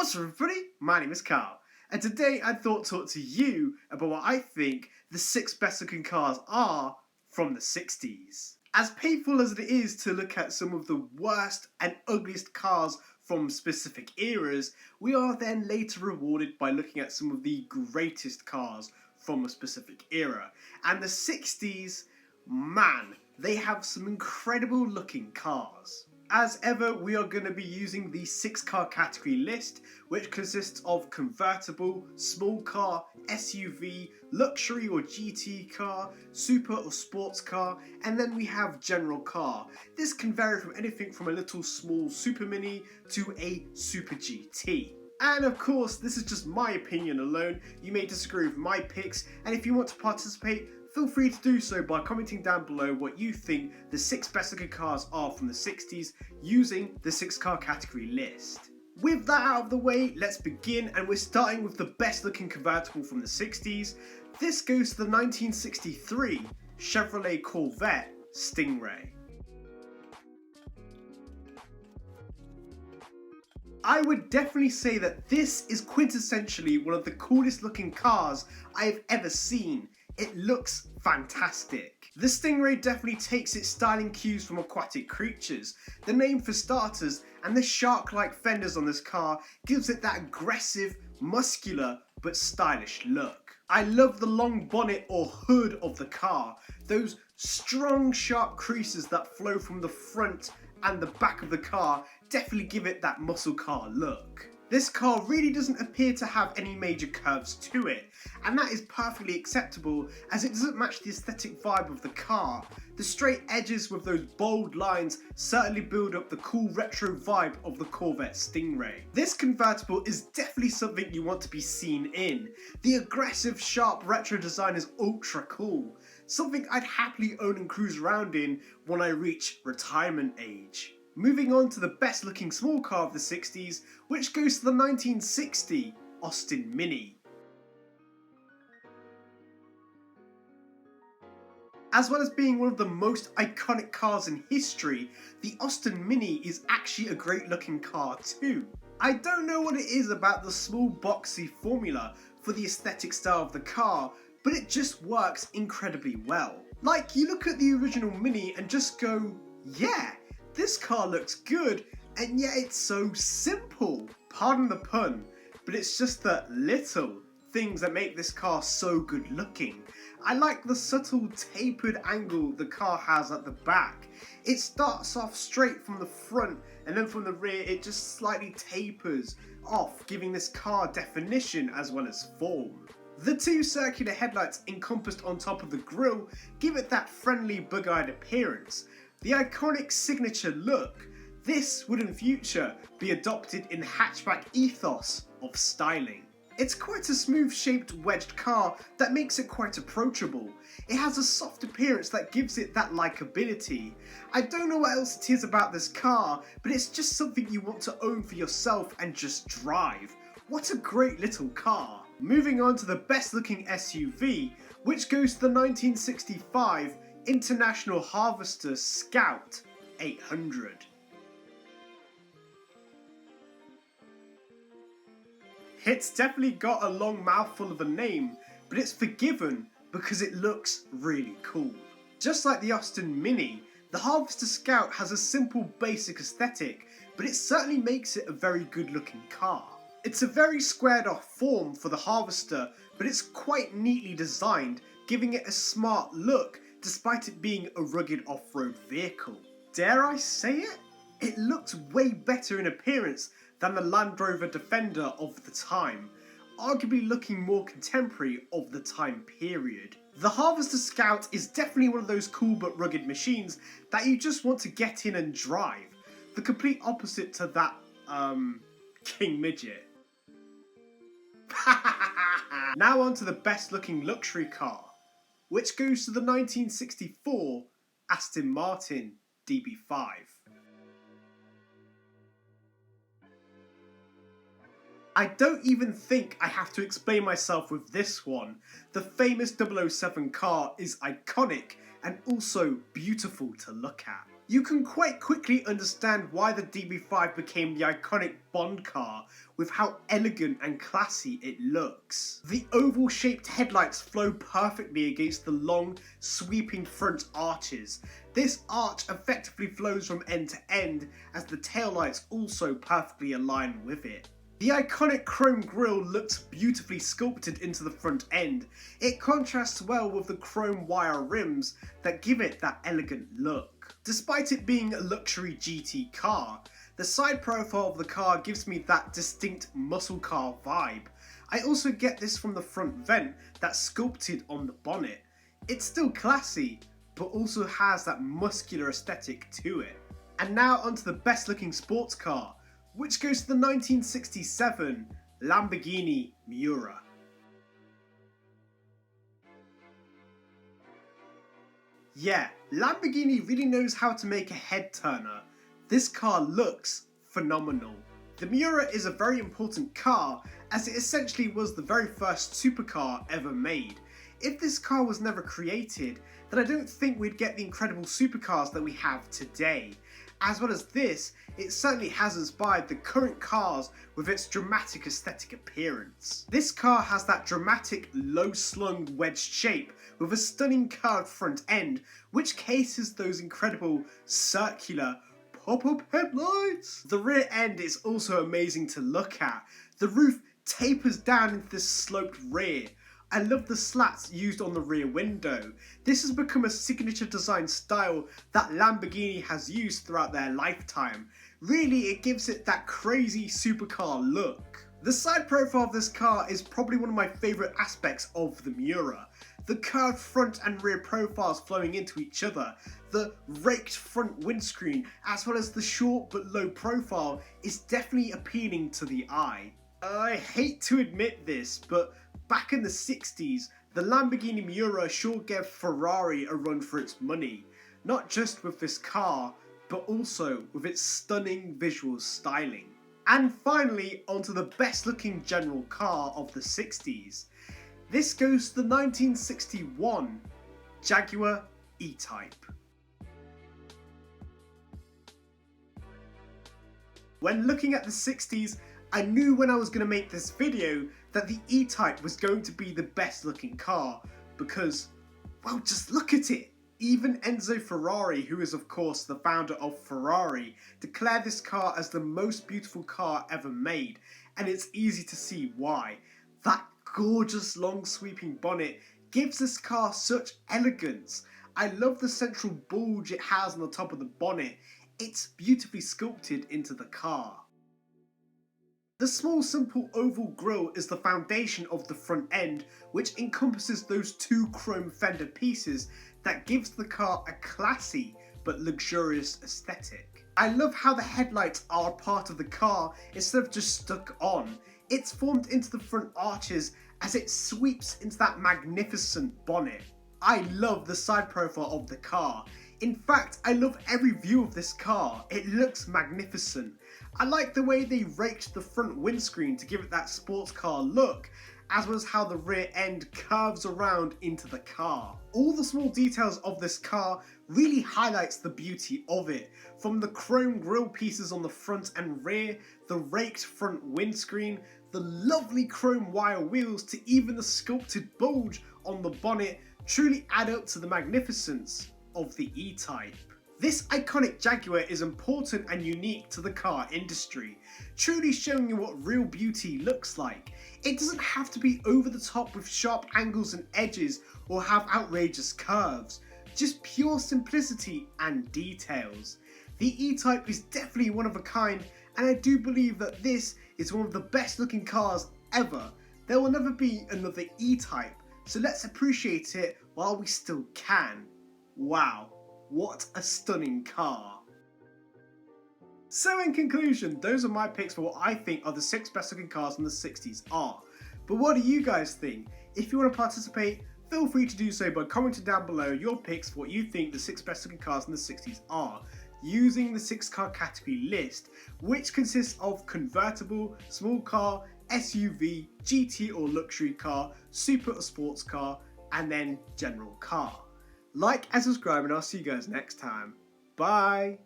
What's up everybody, my name is Carl, and today I thought to talk to you about what I think the 6 best looking cars are from the 60s. As painful as it is to look at some of the worst and ugliest cars from specific eras, we are then later rewarded by looking at some of the greatest cars from a specific era. And the 60s, man, they have some incredible looking cars. As ever, we are going to be using the 6 car category list, which consists of convertible, small car, SUV, luxury or GT car, super or sports car, and then we have general car. This can vary from anything from a little small super mini to a super GT. And of course, this is just my opinion alone. You may disagree with my picks, and if you want to participate, feel free to do so by commenting down below what you think the 6 best looking cars are from the 60s using the 6 car category list. With that out of the way, let's begin, and we're starting with the best looking convertible from the 60s. This goes to the 1963 Chevrolet Corvette Stingray. I would definitely say that this is quintessentially one of the coolest looking cars I have ever seen. It looks fantastic. The Stingray definitely takes its styling cues from aquatic creatures, the name for starters, and the shark-like fenders on this car gives it that aggressive, muscular, but stylish look. I love the long bonnet or hood of the car, those strong, sharp creases that flow from the front and the back of the car definitely give it that muscle car look. This car really doesn't appear to have any major curves to it, and that is perfectly acceptable as it doesn't match the aesthetic vibe of the car. The straight edges with those bold lines certainly build up the cool retro vibe of the Corvette Stingray. This convertible is definitely something you want to be seen in. The aggressive, sharp retro design is ultra cool, something I'd happily own and cruise around in when I reach retirement age. Moving on to the best looking small car of the 60s, which goes to the 1960 Aston Mini. As well as being one of the most iconic cars in history, the Aston Mini is actually a great looking car too. I don't know what it is about the small boxy formula for the aesthetic style of the car, but it just works incredibly well. Like, you look at the original Mini and just go, yeah, this car looks good, and yet it's so simple. Pardon the pun, but it's just the little things that make this car so good looking. I like the subtle tapered angle the car has at the back. It starts off straight from the front, and then from the rear it just slightly tapers off, giving this car definition as well as form. The 2 circular headlights encompassed on top of the grille give it that friendly bug-eyed appearance. The iconic signature look. This would in future be adopted in the hatchback ethos of styling. It's quite a smooth shaped wedged car that makes it quite approachable. It has a soft appearance that gives it that likability. I don't know what else it is about this car, but it's just something you want to own for yourself and just drive. What a great little car. Moving on to the best looking SUV, which goes to the 1965 International Harvester Scout 800. It's definitely got a long mouthful of a name, but it's forgiven because it looks really cool. Just like the Aston Mini, the Harvester Scout has a simple basic aesthetic, but it certainly makes it a very good looking car. It's a very squared off form for the Harvester, but it's quite neatly designed, giving it a smart look despite it being a rugged off-road vehicle. Dare I say it? It looks way better in appearance than the Land Rover Defender of the time, arguably looking more contemporary of the time period. The Harvester Scout is definitely one of those cool but rugged machines that you just want to get in and drive. The complete opposite to that, King Midget. Now on to the best looking luxury car, which goes to the 1964 Aston Martin DB5. I don't even think I have to explain myself with this one. The famous 007 car is iconic and also beautiful to look at. You can quite quickly understand why the DB5 became the iconic Bond car with how elegant and classy it looks. The oval shaped headlights flow perfectly against the long, sweeping front arches. This arch effectively flows from end to end as the taillights also perfectly align with it. The iconic chrome grille looks beautifully sculpted into the front end. It contrasts well with the chrome wire rims that give it that elegant look. Despite it being a luxury GT car, the side profile of the car gives me that distinct muscle car vibe. I also get this from the front vent that's sculpted on the bonnet. It's still classy, but also has that muscular aesthetic to it. And now onto the best looking sports car, which goes to the 1967 Lamborghini Miura. Yeah, Lamborghini really knows how to make a head turner. This car looks phenomenal. The Miura is a very important car as it essentially was the very first supercar ever made. If this car was never created, then I don't think we'd get the incredible supercars that we have today. As well as this, it certainly has inspired the current cars with its dramatic aesthetic appearance. This car has that dramatic low-slung wedged shape with a stunning curved front end, which cases those incredible circular pop-up headlights. The rear end is also amazing to look at. The roof tapers down into this sloped rear. I love the slats used on the rear window. This has become a signature design style that Lamborghini has used throughout their lifetime. Really, it gives it that crazy supercar look. The side profile of this car is probably one of my favourite aspects of the Miura. The curved front and rear profiles flowing into each other, the raked front windscreen, as well as the short but low profile is definitely appealing to the eye. I hate to admit this, but back in the 60s, the Lamborghini Miura sure gave Ferrari a run for its money. Not just with this car, but also with its stunning visual styling. And finally, onto the best looking general car of the 60s. This goes to the 1961 Jaguar EType. When looking at the 60s, I knew when I was going to make this video that the E-Type was going to be the best looking car because, well, just look at it. Even Enzo Ferrari, who is of course the founder of Ferrari, declared this car as the most beautiful car ever made, and it's easy to see why. That gorgeous long sweeping bonnet gives this car such elegance. I love the central bulge it has on the top of the bonnet. It's beautifully sculpted into the car. The small simple oval grille is the foundation of the front end, which encompasses those two chrome fender pieces that gives the car a classy but luxurious aesthetic. I love how the headlights are a part of the car instead of just stuck on. It's formed into the front arches as it sweeps into that magnificent bonnet. I love the side profile of the car. In fact, I love every view of this car. It looks magnificent. I like the way they raked the front windscreen to give it that sports car look, as well as how the rear end curves around into the car. All the small details of this car really highlights the beauty of it, from the chrome grille pieces on the front and rear, the raked front windscreen, the lovely chrome wire wheels, to even the sculpted bulge on the bonnet truly add up to the magnificence of the E-Type. This iconic Jaguar is important and unique to the car industry, truly showing you what real beauty looks like. It doesn't have to be over the top with sharp angles and edges or have outrageous curves, just pure simplicity and details. The E-Type is definitely one of a kind, and I do believe that this is one of the best looking cars ever. There will never be another E-Type, so let's appreciate it while we still can. Wow. What a stunning car. So in conclusion, those are my picks for what I think are the 6 best looking cars in the 60s are. But what do you guys think? If you want to participate, feel free to do so by commenting down below your picks for what you think the 6 best looking cars in the 60s are, using the 6 car category list, which consists of convertible, small car, SUV, GT or luxury car, super or sports car, and then general car. Like and subscribe, and I'll see you guys next time. Bye!